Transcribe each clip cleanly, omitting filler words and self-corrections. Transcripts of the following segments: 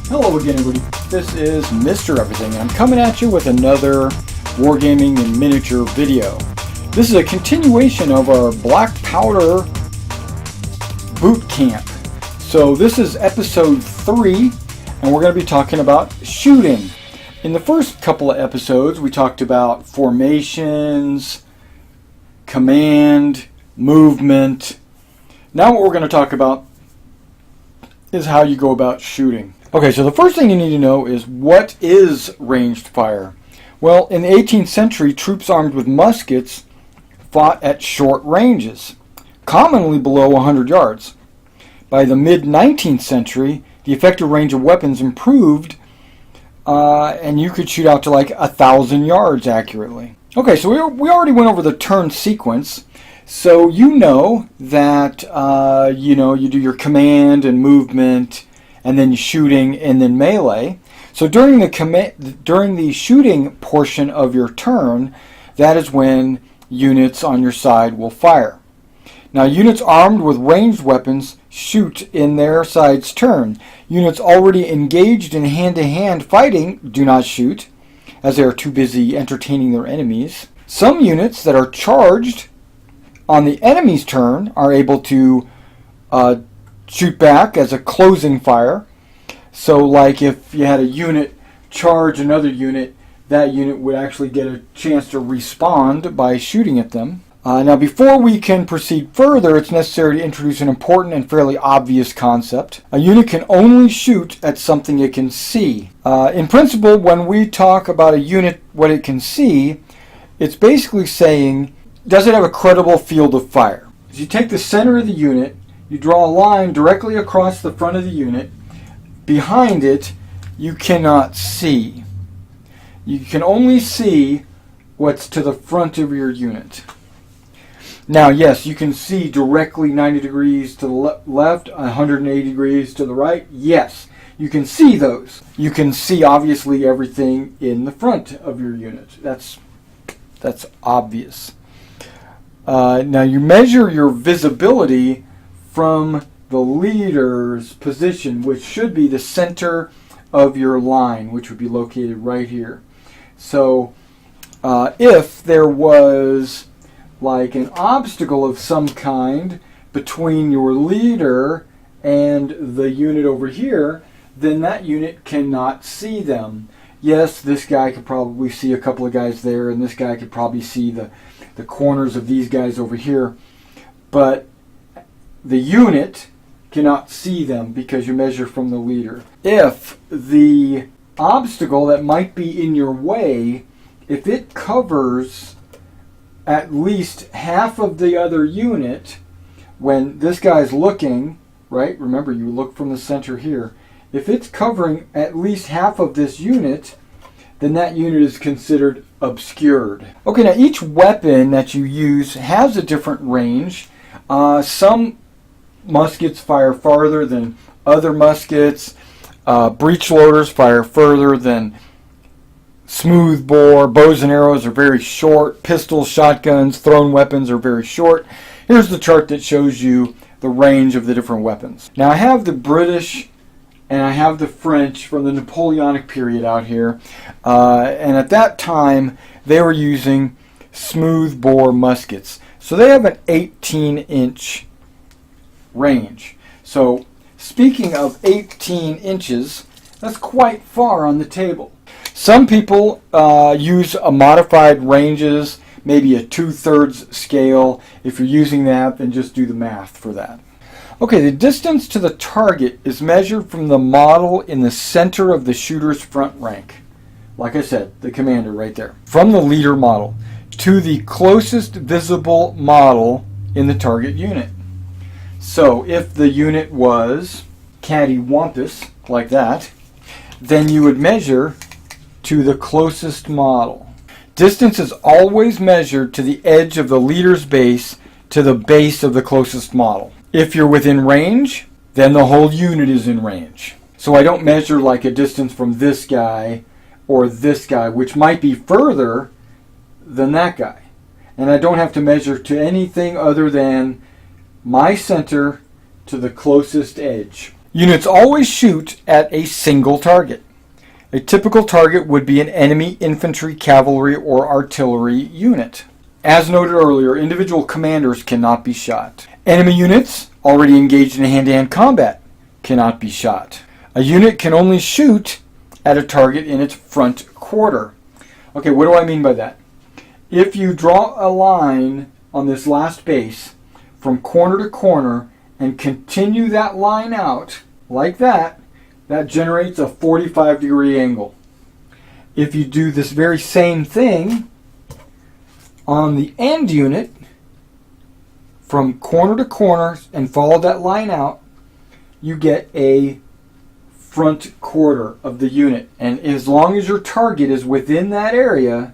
Hello again, everybody. This is Mr. Everything, and I'm coming at you with another Wargaming in Miniature video. This is a continuation of our Black Powder Boot Camp. So this is episode 3, and we're going to be talking about shooting. In the first couple of episodes, we talked about formations, command, movement. Now what we're going to talk about is how you go about shooting. Okay, so the first thing you need to know is, what is ranged fire? Well, in the 18th century, troops armed with muskets fought at short ranges, commonly below 100 yards. By the mid-19th century, the effective range of weapons improved, and you could shoot out to like 1,000 yards accurately. Okay, so we already went over the turn sequence. So you know that you do your command and movement, and then shooting, and then melee. So during the shooting portion of your turn, that is when units on your side will fire. Now, units armed with ranged weapons shoot in their side's turn. Units already engaged in hand-to-hand fighting do not shoot, as they are too busy entertaining their enemies. Some units that are charged on the enemy's turn are able to shoot back as a closing fire. So like if you had a unit charge another unit, that unit would actually get a chance to respond by shooting at them. Now before we can proceed further, it's necessary to introduce an important and fairly obvious concept. A unit can only shoot at something it can see. In principle, when we talk about a unit, what it can see, it's basically saying, does it have a credible field of fire? As you take the center of the unit, you draw a line directly across the front of the unit. Behind it, you cannot see. You can only see what's to the front of your unit. Now, yes, you can see directly 90 degrees to the left, 180 degrees to the right. Yes, you can see those. You can see, obviously, everything in the front of your unit. That's obvious. Now you measure your visibility from the leader's position, which should be the center of your line, which would be located right here. So if there was like an obstacle of some kind between your leader and the unit over here, then that unit cannot see them. Yes, this guy could probably see a couple of guys there, and this guy could probably see the corners of these guys over here, but the unit cannot see them because you measure from the leader. If the obstacle that might be in your way, if it covers at least half of the other unit, when this guy's looking, right, remember you look from the center here, if it's covering at least half of this unit, then that unit is considered obscured. Okay, now each weapon that you use has a different range. Some muskets fire farther than other muskets. Breech loaders fire further than smoothbore. Bows and arrows are very short. Pistols, shotguns, thrown weapons are very short. Here's the chart that shows you the range of the different weapons. Now I have the British and I have the French from the Napoleonic period out here. And at that time, they were using smoothbore muskets. So they have an 18-inch range. So speaking of 18 inches, that's quite far on the table. Some people use a modified ranges, maybe a 2/3 scale. If you're using that, then just do the math for that. Okay, the distance to the target is measured from the model in the center of the shooter's front rank. Like I said, the commander right there. From the leader model to the closest visible model in the target unit. So if the unit was cattywampus, like that, then you would measure to the closest model. Distance is always measured to the edge of the leader's base to the base of the closest model. If you're within range, then the whole unit is in range. So I don't measure like a distance from this guy or this guy, which might be further than that guy. And I don't have to measure to anything other than my center to the closest edge. Units always shoot at a single target. A typical target would be an enemy infantry, cavalry, or artillery unit. As noted earlier, individual commanders cannot be shot. Enemy units already engaged in hand-to-hand combat cannot be shot. A unit can only shoot at a target in its front quarter. Okay, what do I mean by that? If you draw a line on this last base from corner to corner and continue that line out like that, that generates a 45-degree angle. If you do this very same thing on the end unit from corner to corner and follow that line out, you get a front quarter of the unit. And as long as your target is within that area,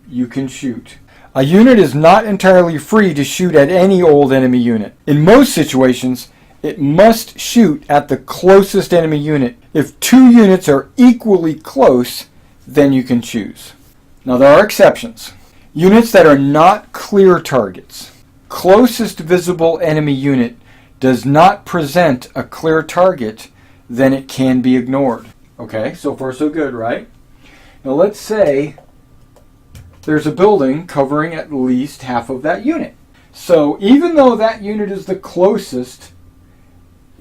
you can shoot. A unit is not entirely free to shoot at any old enemy unit. In most situations, it must shoot at the closest enemy unit. If two units are equally close, then you can choose. Now there are exceptions. Units that are not clear targets. Closest visible enemy unit does not present a clear target, then it can be ignored. Okay, so far so good, right? Now let's say there's a building covering at least half of that unit. So even though that unit is the closest,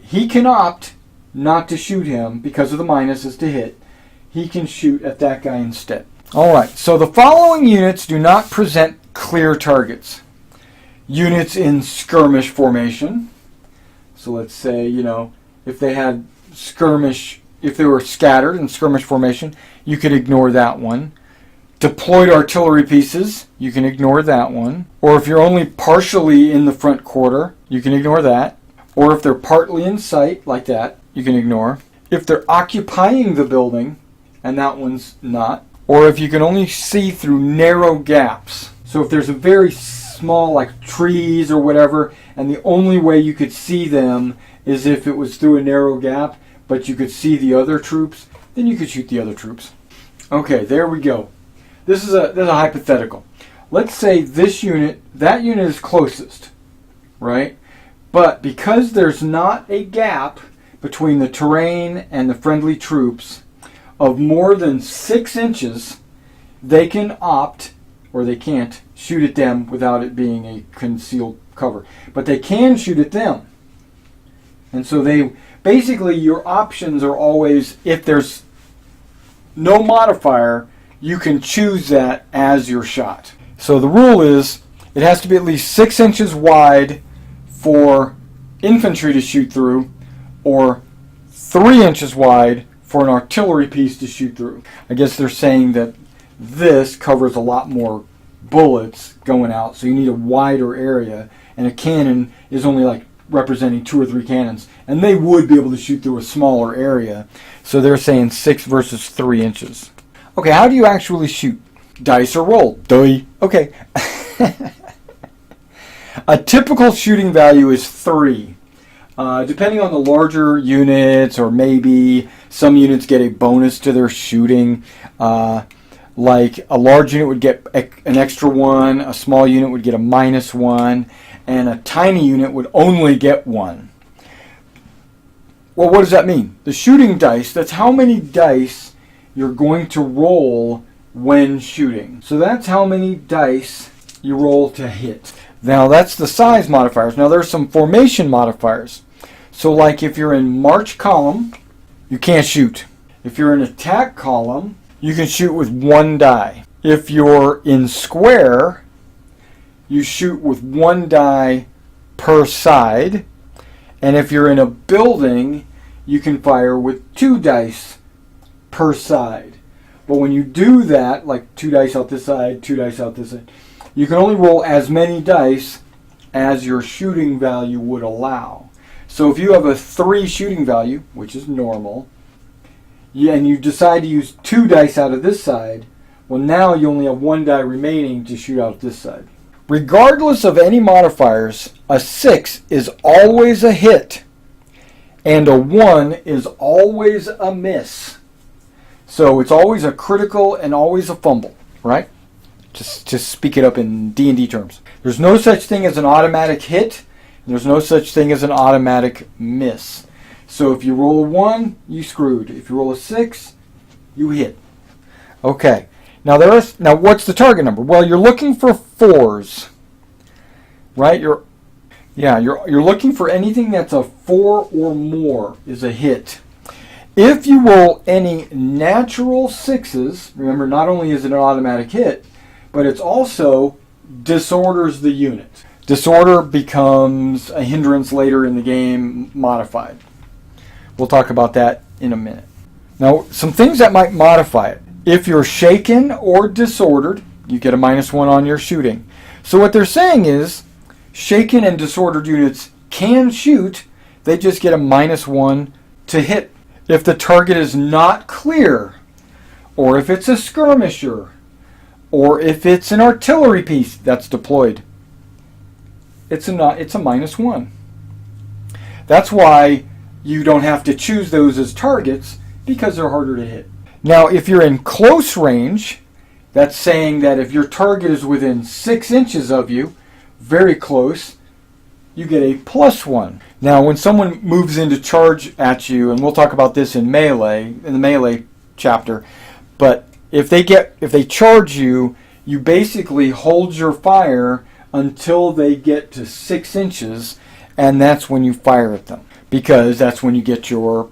he can opt not to shoot him because of the minuses to hit. He can shoot at that guy instead. Alright, so the following units do not present clear targets. Units in skirmish formation. So let's say, if they had skirmish, if they were scattered in skirmish formation, you could ignore that one. Deployed artillery pieces, you can ignore that one. Or if you're only partially in the front quarter, you can ignore that. Or if they're partly in sight, like that, you can ignore. If they're occupying the building, and that one's not. Or if you can only see through narrow gaps. So if there's a very small, like trees or whatever, and the only way you could see them is if it was through a narrow gap, but you could see the other troops, then you could shoot the other troops. Okay, there we go. This is a hypothetical. Let's say that unit is closest, right? But because there's not a gap between the terrain and the friendly troops of more than 6 inches, they can opt, or they can't, shoot at them without it being a concealed cover. But they can shoot at them. And so basically your options are always, if there's no modifier, you can choose that as your shot. So the rule is, it has to be at least 6 inches wide for infantry to shoot through, or 3 inches wide for an artillery piece to shoot through. I guess they're saying that this covers a lot more bullets going out, so you need a wider area, and a cannon is only like representing 2 or 3 cannons, and they would be able to shoot through a smaller area. So they're saying 6 versus 3 inches. Okay, how do you actually shoot? Dice or roll? Duh. Okay. A typical shooting value is 3. Depending on the larger units, or maybe some units get a bonus to their shooting. Like a large unit would get an extra 1, a small unit would get a -1, and a tiny unit would only get 1. Well, what does that mean? The shooting dice, that's how many dice you're going to roll when shooting. So that's how many dice you roll to hit. Now that's the size modifiers. Now there's some formation modifiers. So like if you're in march column, you can't shoot. If you're in attack column, you can shoot with 1 die. If you're in square, you shoot with 1 die per side. And if you're in a building, you can fire with 2 dice per side. But when you do that, like 2 dice out this side, 2 dice out this side, you can only roll as many dice as your shooting value would allow. So if you have a 3 shooting value, which is normal, and you decide to use 2 dice out of this side, well, now you only have 1 die remaining to shoot out this side. Regardless of any modifiers, a 6 is always a hit, and a 1 is always a miss. So it's always a critical and always a fumble, right? Just speak it up in D&D terms. There's no such thing as an automatic hit, and there's no such thing as an automatic miss. So if you roll a 1, you screwed. If you roll a 6, you hit. Okay. Now what's the target number? Well, you're looking for 4s, right? You're looking for anything that's a 4 or more is a hit. If you roll any natural 6s, remember, not only is it an automatic hit, but it's also disorders the unit. Disorder becomes a hindrance later in the game, modified. We'll talk about that in a minute. Now, some things that might modify it. If you're shaken or disordered, you get a -1 on your shooting. So what they're saying is, shaken and disordered units can shoot, they just get a -1 to hit. If the target is not clear, or if it's a skirmisher, or if it's an artillery piece that's deployed, it's a -1. That's why you don't have to choose those as targets, because they're harder to hit. Now, if you're in close range, that's saying that if your target is within 6 inches of you, very close, you get a +1. Now, when someone moves in to charge at you, and we'll talk about this in the melee chapter, but if they charge you, you basically hold your fire until they get to 6 inches, and that's when you fire at them, because that's when you get your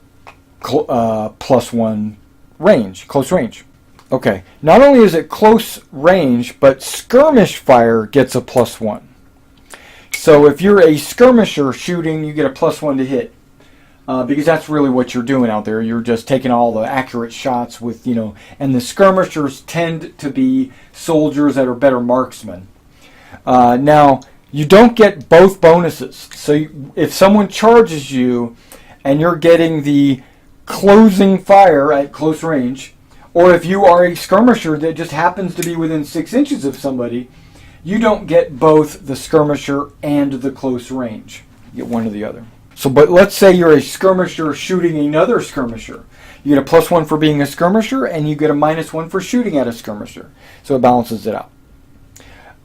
+1 range, close range. Okay, not only is it close range, but skirmish fire gets a +1. So if you're a skirmisher shooting, you get a +1 to hit, because that's really what you're doing out there. You're just taking all the accurate shots with, and the skirmishers tend to be soldiers that are better marksmen. Now, you don't get both bonuses. So if someone charges you and you're getting the closing fire at close range, or if you are a skirmisher that just happens to be within 6 inches of somebody, you don't get both the skirmisher and the close range. You get one or the other. So, but let's say you're a skirmisher shooting another skirmisher. You get a +1 for being a skirmisher, and you get a -1 for shooting at a skirmisher. So it balances it out.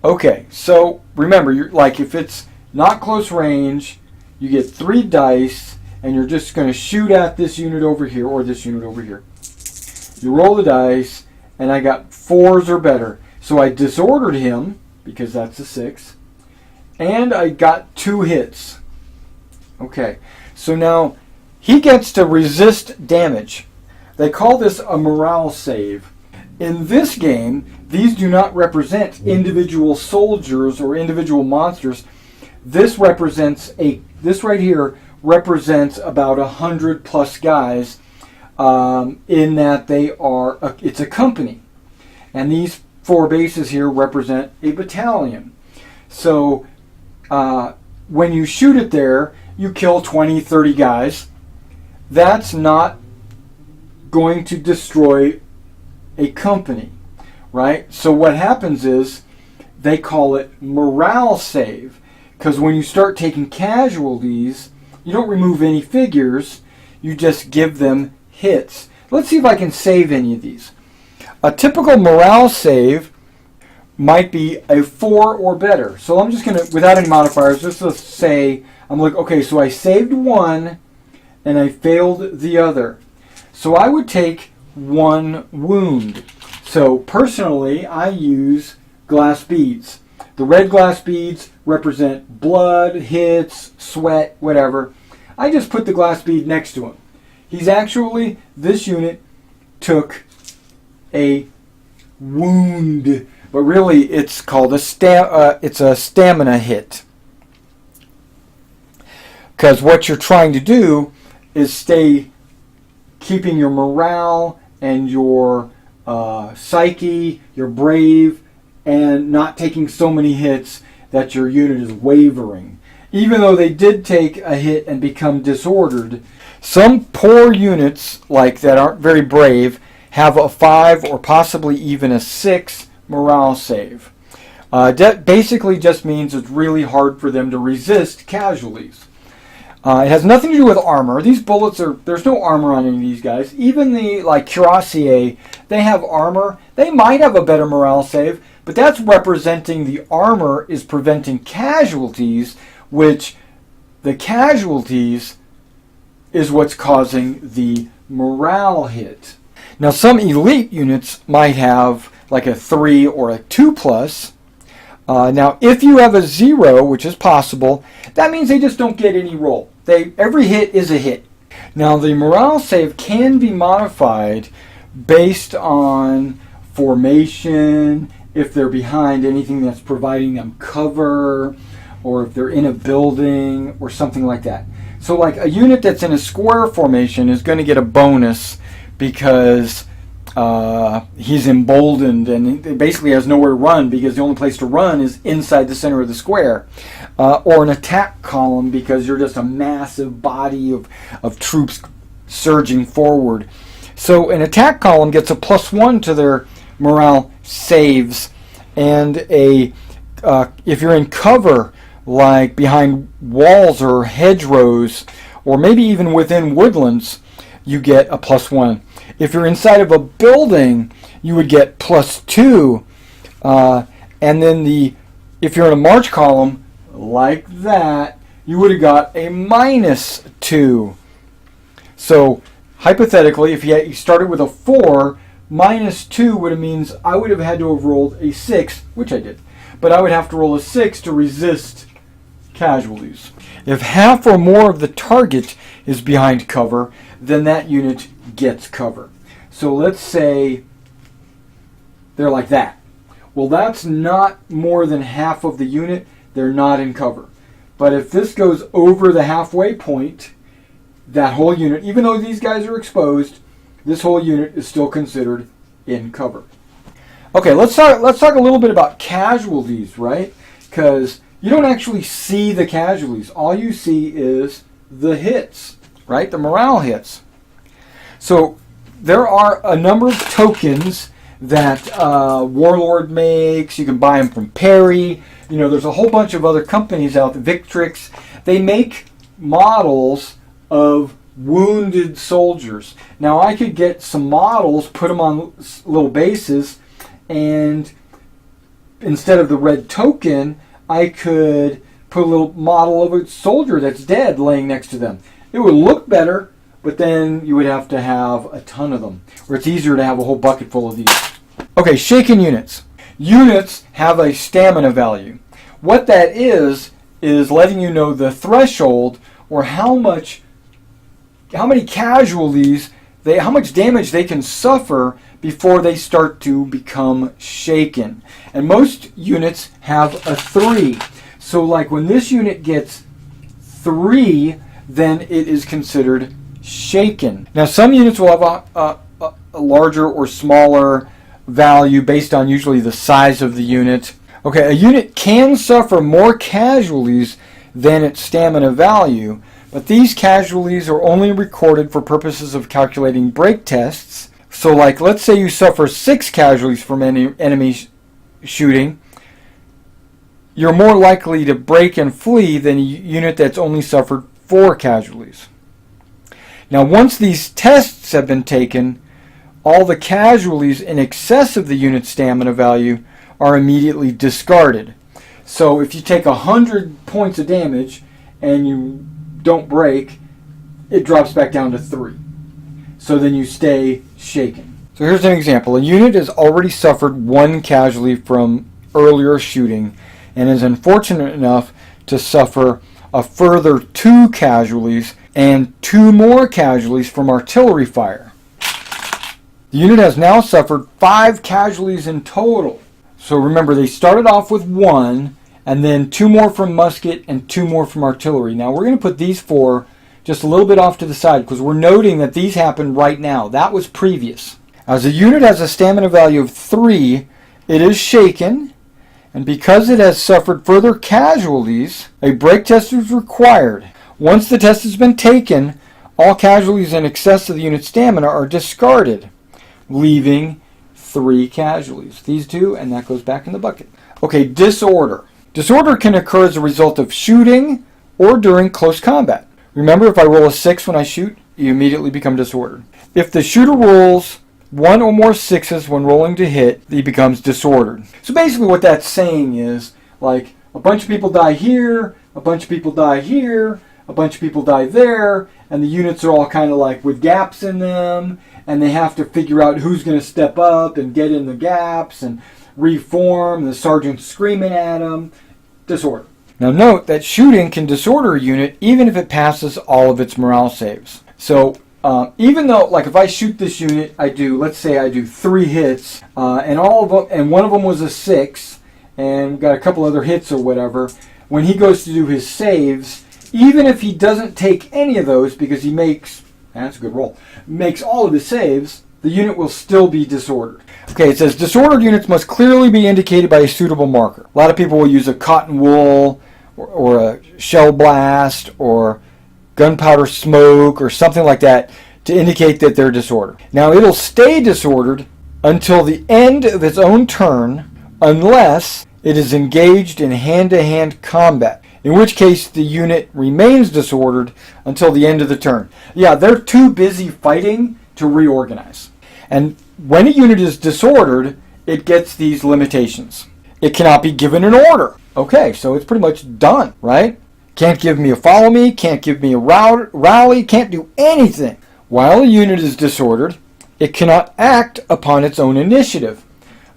Okay, so remember, if it's not close range, you get 3 dice, and you're just going to shoot at this unit over here, or this unit over here. You roll the dice, and I got 4s or better. So I disordered him, because that's a 6, and I got 2 hits. Okay, so now he gets to resist damage. They call this a morale save. In this game, these do not represent individual soldiers or individual monsters. This right here represents about 100+ guys, in that it's a company. And these 4 bases here represent a battalion. So when you shoot it there, you kill 20, 30 guys. That's not going to destroy a company, right? So what happens is they call it morale save, because when you start taking casualties, you don't remove any figures, you just give them hits. Let's see if I can save any of these. A typical morale save might be a 4 or better. So I'm just going to, without any modifiers, just let's say, I'm like, okay, so I saved 1 and I failed the other. So I would take 1 wound. So personally, I use glass beads. The red glass beads represent blood, hits, sweat, whatever. I just put the glass bead next to him. This unit took a wound, but really it's called it's a stamina hit. Because what you're trying to do is keeping your morale and your psyche, your brave, and not taking so many hits that your unit is wavering. Even though they did take a hit and become disordered, some poor units, like that aren't very brave, have a 5 or possibly even a 6 morale save. That basically just means it's really hard for them to resist casualties. It has nothing to do with armor. These bullets there's no armor on any of these guys. Even the cuirassiers, they have armor. They might have a better morale save, but that's representing the armor is preventing casualties, which the casualties is what's causing the morale hit. Now some elite units might have like a 3 or a 2+. Now if you have a 0, which is possible, that means they just don't get any roll. Every hit is a hit. Now the morale save can be modified based on formation, if they're behind anything that's providing them cover, or if they're in a building or something like that. So like a unit that's in a square formation is going to get a bonus because he's emboldened and he basically has nowhere to run because the only place to run is inside the center of the square. Or an attack column because you're just a massive body of troops surging forward. So an attack column gets a +1 to their morale saves, and if you're in cover like behind walls or hedgerows or maybe even within woodlands, you get a +1. If you're inside of a building, you would get +2, and then if you're in a march column like that, you would have got a -2. So hypothetically, if you started with a 4, -2 would have means I would have had to have rolled a 6, which I did, but I would have to roll a 6 to resist casualties. If half or more of the target is behind cover, then that unit gets cover. So let's say they're like that. Well, that's not more than half of the unit. They're not in cover. But if this goes over the halfway point, that whole unit, even though these guys are exposed, this whole unit is still considered in cover. Okay, let's talk a little bit about casualties, right? Because you don't actually see the casualties. All you see is the hits, right? The morale hits. So there are a number of tokens that Warlord makes. You can buy them from Perry. You know, there's a whole bunch of other companies out there, Victrix. They make models of wounded soldiers. Now I could get some models, put them on little bases, and instead of the red token, I could put a little model of a soldier that's dead laying next to them. It would look better, but then you would have to have a ton of them, or it's easier to have a whole bucket full of these. Okay, shaken units. Units have a stamina value. What that is letting you know the threshold, or how many casualties, how much damage they can suffer before they start to become shaken. And most units have a 3. So like when this unit gets 3, then it is considered shaken. Now some units will have a larger or smaller value based on usually the size of the unit. Okay, a unit can suffer more casualties than its stamina value, but these casualties are only recorded for purposes of calculating break tests. So like, let's say you suffer 6 casualties from enemy shooting, you're more likely to break and flee than a unit that's only suffered 4 casualties. Now once these tests have been taken, all the casualties in excess of the unit's stamina value are immediately discarded. So if you take 100 points of damage and you don't break, it drops back down to 3. So then you stay shaken. So here's an example. A unit has already suffered 1 casualty from earlier shooting and is unfortunate enough to suffer a further 2 casualties and 2 more casualties from artillery fire. The unit has now suffered 5 casualties in total. So remember, they started off with 1, and then 2 more from musket and 2 more from artillery. Now we're going to put these 4 just a little bit off to the side because we're noting that these happen right now. That was previous. As a unit has a stamina value of 3, it is shaken, and because it has suffered further casualties, a break test is required. Once the test has been taken, all casualties in excess of the unit's stamina are discarded, leaving 3 casualties. These 2, and that goes back in the bucket. Okay, disorder. Disorder can occur as a result of shooting or during close combat. Remember, if I roll a 6 when I shoot, you immediately become disordered. If the shooter rolls 1 or more 6s when rolling to hit, he becomes disordered. So basically what that's saying is, like, a bunch of people die here, a bunch of people die here, a bunch of people die there, and the units are all kind of like with gaps in them, and they have to figure out who's going to step up and get in the gaps and reform. The sergeant's screaming at them. Disorder. Now note that shooting can disorder a unit even if it passes all of its morale saves. So even though, like if I shoot this unit, let's say I do 3 hits, and one of them was a 6, and got a couple other hits or whatever, when he goes to do his saves, even if he doesn't take any of those because he makes, that's a good roll, makes all of his saves, the unit will still be disordered. Okay, it says disordered units must clearly be indicated by a suitable marker. A lot of people will use a cotton wool or a shell blast or gunpowder smoke or something like that to indicate that they're disordered. Now it'll stay disordered until the end of its own turn unless it is engaged in hand-to-hand combat, in which case the unit remains disordered until the end of the turn. Yeah, they're too busy fighting to reorganize. And when a unit is disordered, it gets these limitations. It cannot be given an order. Okay, so it's pretty much done, right? Can't give me a follow me, can't give me a rally, can't do anything. While a unit is disordered, it cannot act upon its own initiative.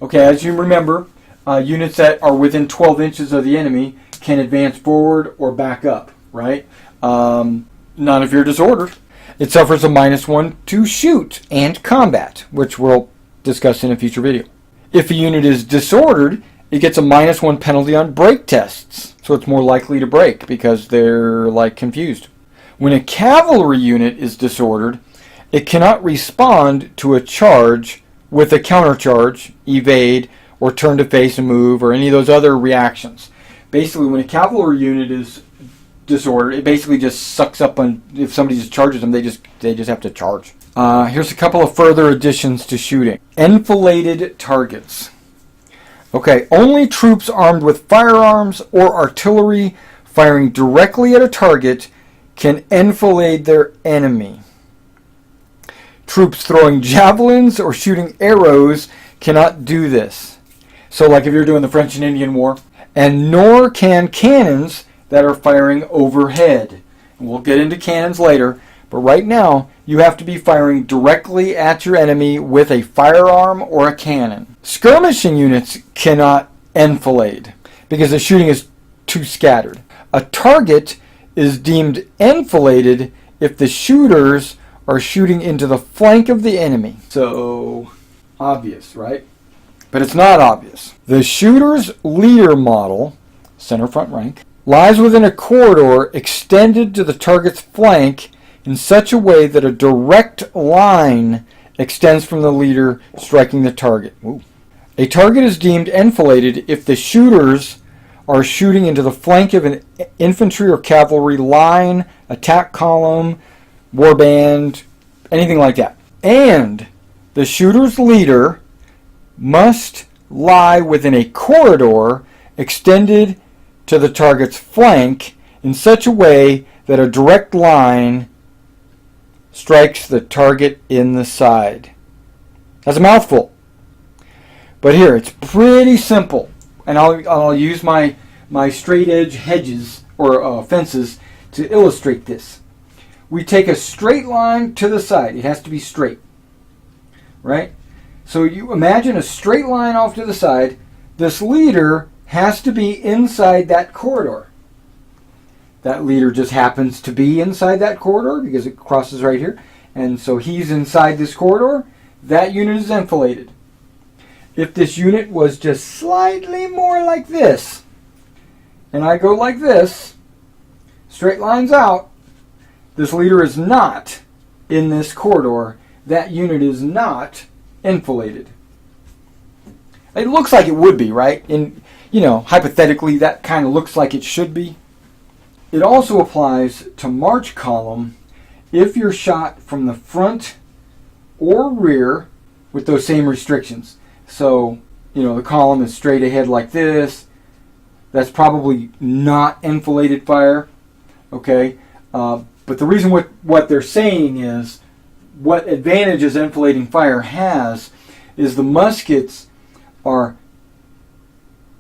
Okay, as you remember, units that are within 12 inches of the enemy can advance forward or back up, right? Not if you're disordered. It suffers a -1 to shoot and combat, which we'll discuss in a future video. If a unit is disordered, it gets a -1 penalty on break tests, so it's more likely to break because they're like confused. When a cavalry unit is disordered, it cannot respond to a charge with a countercharge, evade, or turn to face and move, or any of those other reactions. Basically, when a cavalry unit is disordered, it basically just sucks up on, if somebody just charges them, they just have to charge. Here's a couple of further additions to shooting. Enfiladed targets. Okay, only troops armed with firearms or artillery firing directly at a target can enfilade their enemy. Troops throwing javelins or shooting arrows cannot do this. So like if you're doing the French and Indian War, and nor can cannons that are firing overhead. And we'll get into cannons later, but right now you have to be firing directly at your enemy with a firearm or a cannon. Skirmishing units cannot enfilade because the shooting is too scattered. A target is deemed enfiladed if the shooters are shooting into the flank of the enemy. So obvious, right? But it's not obvious. The shooter's leader model, center front rank, lies within a corridor extended to the target's flank in such a way that a direct line extends from the leader striking the target. Ooh. A target is deemed enfiladed if the shooters are shooting into the flank of an infantry or cavalry line, attack column, warband, anything like that. And the shooter's leader must lie within a corridor extended to the target's flank in such a way that a direct line strikes the target in the side. That's a mouthful. But here, it's pretty simple. And I'll use my straight edge hedges or fences to illustrate this. We take a straight line to the side. It has to be straight. Right? So you imagine a straight line off to the side. This leader has to be inside that corridor. That leader just happens to be inside that corridor because it crosses right here. And so he's inside this corridor. That unit is enfiladed. If this unit was just slightly more like this, and I go like this, straight lines out, this leader is not in this corridor. That unit is not enfiladed. It looks like it would be, right? Hypothetically, that kind of looks like it should be. It also applies to march column if you're shot from the front or rear with those same restrictions. So, the column is straight ahead like this. That's probably not enfiladed fire. Okay? But the reason what they're saying is what advantages enfilading fire has is the muskets are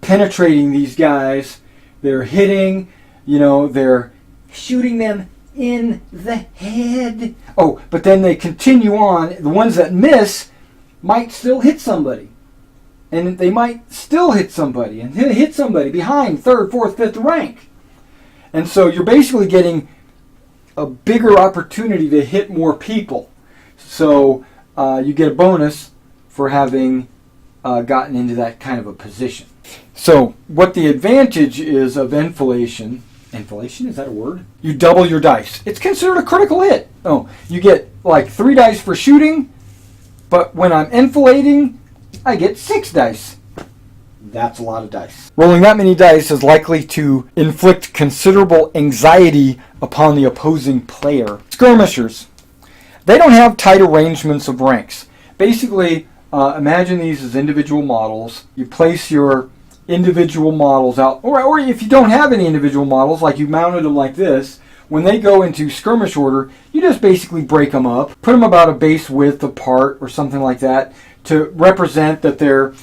penetrating these guys. They're hitting, they're shooting them in the head. Oh, but then they continue on. The ones that miss might still hit somebody. And they might still hit somebody and hit somebody behind 3rd, 4th, 5th rank. And so you're basically getting a bigger opportunity to hit more people. So you get a bonus for having gotten into that kind of a position. So what the advantage is of enfilation, is that a word? You double your dice. It's considered a critical hit. Oh, you get like 3 dice for shooting, but when I'm enfilading, I get 6 dice. That's a lot of dice. Rolling that many dice is likely to inflict considerable anxiety upon the opposing player. Skirmishers. They don't have tight arrangements of ranks. Basically, imagine these as individual models. You place your individual models out, or if you don't have any individual models, like you mounted them like this, when they go into skirmish order, you just basically break them up, put them about a base width apart or something like that to represent that they're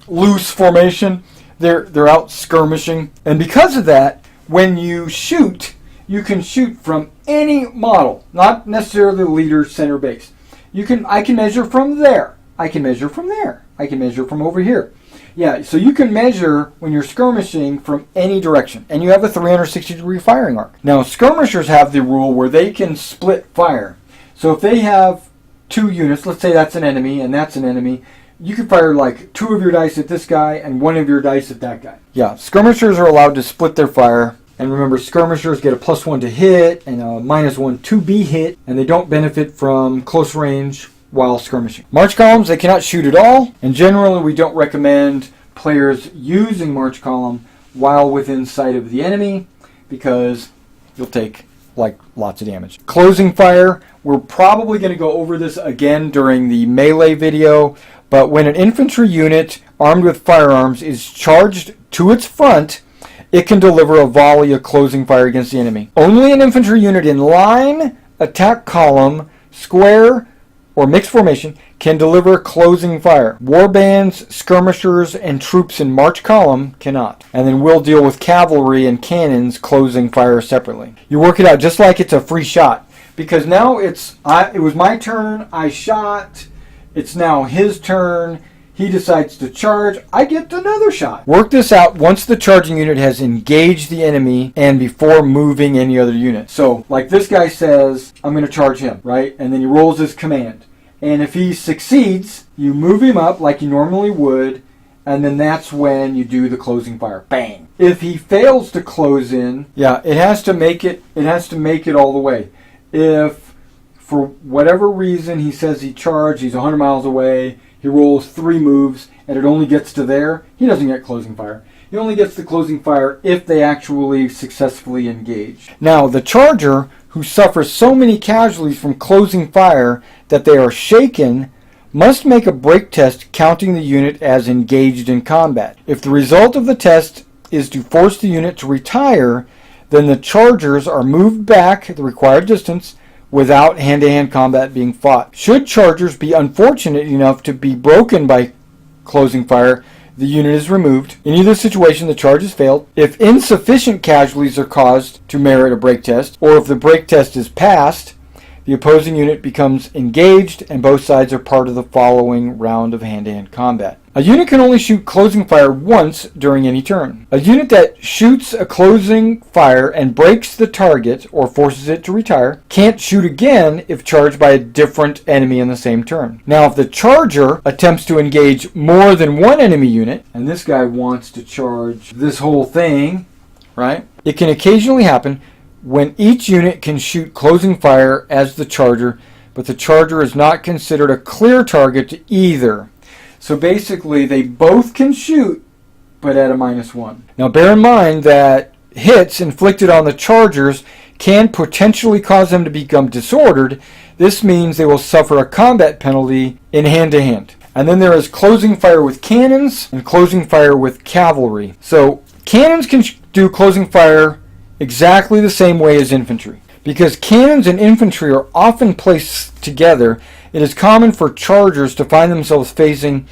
loose formation. They're out skirmishing. And because of that, when you shoot, you can shoot from any model, not necessarily the leader center base. I can measure from there. I can measure from there. I can measure from over here. Yeah, so you can measure when you're skirmishing from any direction. And you have a 360-degree firing arc. Now, skirmishers have the rule where they can split fire. So if they have 2 units, let's say that's an enemy and that's an enemy, you can fire like 2 of your dice at this guy and 1 of your dice at that guy. Yeah, skirmishers are allowed to split their fire. And remember, skirmishers get a +1 to hit and a -1 to be hit. And they don't benefit from close range while skirmishing. March columns, they cannot shoot at all, and generally we don't recommend players using march column while within sight of the enemy because you'll take like lots of damage. Closing fire, we're probably going to go over this again during the melee video, but when an infantry unit armed with firearms is charged to its front, it can deliver a volley of closing fire against the enemy. Only an infantry unit in line, attack column, square, or mixed formation can deliver closing fire. Warbands, skirmishers, and troops in march column cannot. And then we'll deal with cavalry and cannons closing fire separately. You work it out just like it's a free shot. Because now it was my turn, I shot, it's now his turn, he decides to charge, I get another shot. Work this out once the charging unit has engaged the enemy and before moving any other unit. So, like this guy says, I'm going to charge him, right? And then he rolls his command. And if he succeeds, you move him up like you normally would, and then that's when you do the closing fire. Bang! If he fails to close in, yeah, it has to make it all the way. If for whatever reason he says he charged, he's 100 miles away, he rolls 3 moves, and it only gets to there, he doesn't get closing fire. He only gets the closing fire if they actually successfully engage. Now, the charger, who suffers so many casualties from closing fire that they are shaken, must make a break test counting the unit as engaged in combat. If the result of the test is to force the unit to retire, then the chargers are moved back the required distance without hand-to-hand combat being fought. Should chargers be unfortunate enough to be broken by closing fire, the unit is removed. In either situation, the charge has failed. If insufficient casualties are caused to merit a break test, or if the break test is passed, the opposing unit becomes engaged and both sides are part of the following round of hand-to-hand combat. A unit can only shoot closing fire once during any turn. A unit that shoots a closing fire and breaks the target or forces it to retire can't shoot again if charged by a different enemy in the same turn. Now, if the charger attempts to engage more than one enemy unit, and this guy wants to charge this whole thing, right? It can occasionally happen when each unit can shoot closing fire as the charger, but the charger is not considered a clear target to either. So basically, they both can shoot, but at a -1. Now bear in mind that hits inflicted on the chargers can potentially cause them to become disordered. This means they will suffer a combat penalty in hand-to-hand. And then there is closing fire with cannons and closing fire with cavalry. So cannons can do closing fire exactly the same way as infantry. Because cannons and infantry are often placed together, it is common for chargers to find themselves facing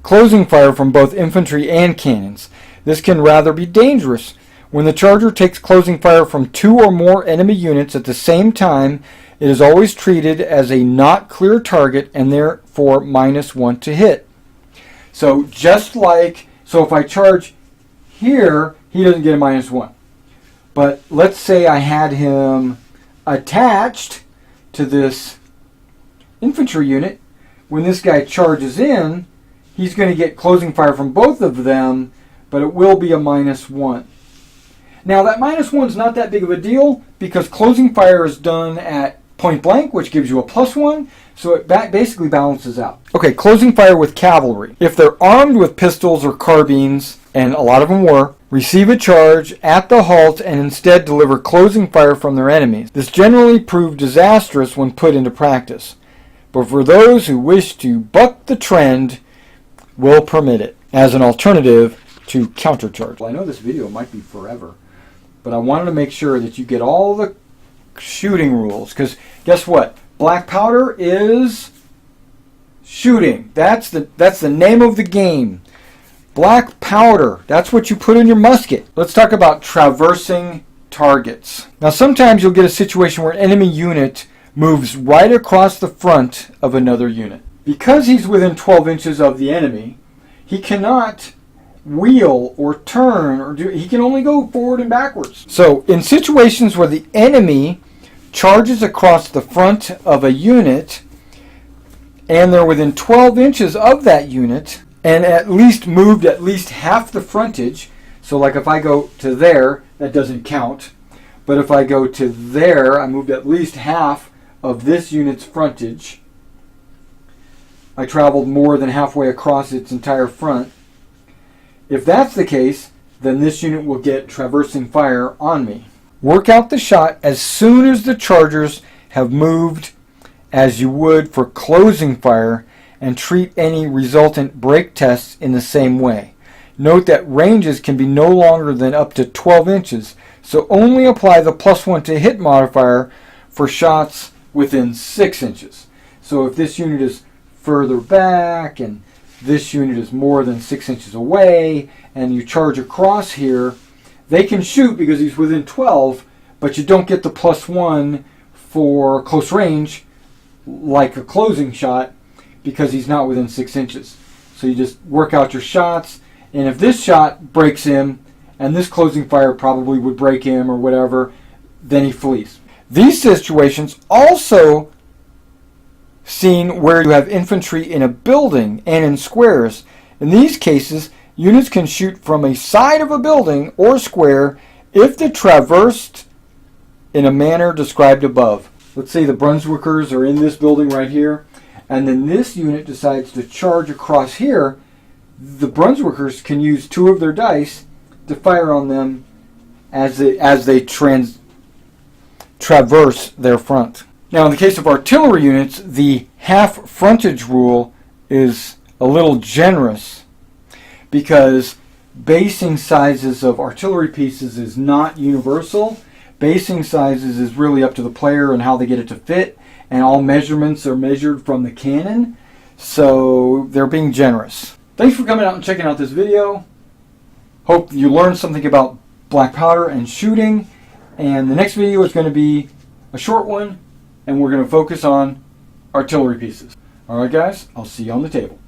closing fire from both infantry and cannons. This can rather be dangerous. When the charger takes closing fire from 2 or more enemy units at the same time, it is always treated as a not clear target and therefore -1 to hit. So just like, so if I charge here, he doesn't get a -1. But let's say I had him attached to this infantry unit. When this guy charges in, he's going to get closing fire from both of them, but it will be a -1. Now that -1 is not that big of a deal because closing fire is done at point blank, which gives you a +1, so it basically balances out. Okay, closing fire with cavalry. If they're armed with pistols or carbines, and a lot of them were, receive a charge at the halt and instead deliver closing fire from their enemies. This generally proved disastrous when put into practice, but for those who wish to buck the trend, will permit it as an alternative to countercharge. Well, I know this video might be forever, but I wanted to make sure that you get all the shooting rules, because guess what? Black powder is shooting. That's the name of the game. Black powder, that's what you put in your musket. Let's talk about traversing targets. Now sometimes you'll get a situation where an enemy unit moves right across the front of another unit. Because he's within 12 inches of the enemy, he cannot wheel or turn, or he can only go forward and backwards. So in situations where the enemy charges across the front of a unit and they're within 12 inches of that unit and at least moved at least half the frontage, so like if I go to there, that doesn't count, but if I go to there, I moved at least half of this unit's frontage. I traveled more than halfway across its entire front. If that's the case, then this unit will get traversing fire on me. Work out the shot as soon as the chargers have moved as you would for closing fire, and treat any resultant break tests in the same way. Note that ranges can be no longer than up to 12 inches, so only apply the +1 to hit modifier for shots within 6 inches. So if this unit is further back and this unit is more than 6 inches away and you charge across here, they can shoot because he's within 12, but you don't get the +1 for close range like a closing shot because he's not within 6 inches. So you just work out your shots, and if this shot breaks him and this closing fire probably would break him or whatever, then he flees. These situations also seen where you have infantry in a building and in squares. In these cases, units can shoot from a side of a building or square if they're traversed in a manner described above. Let's say the Brunswickers are in this building right here, and then this unit decides to charge across here. The Brunswickers can use 2 of their dice to fire on them as they traverse their front. Now in the case of artillery units, the half frontage rule is a little generous because basing sizes of artillery pieces is not universal. Basing sizes is really up to the player and how they get it to fit, and all measurements are measured from the cannon, so they're being generous. Thanks for coming out and checking out this video. Hope you learned something about black powder and shooting, and the next video is going to be a short one, and we're going to focus on artillery pieces. Alright guys, I'll see you on the table.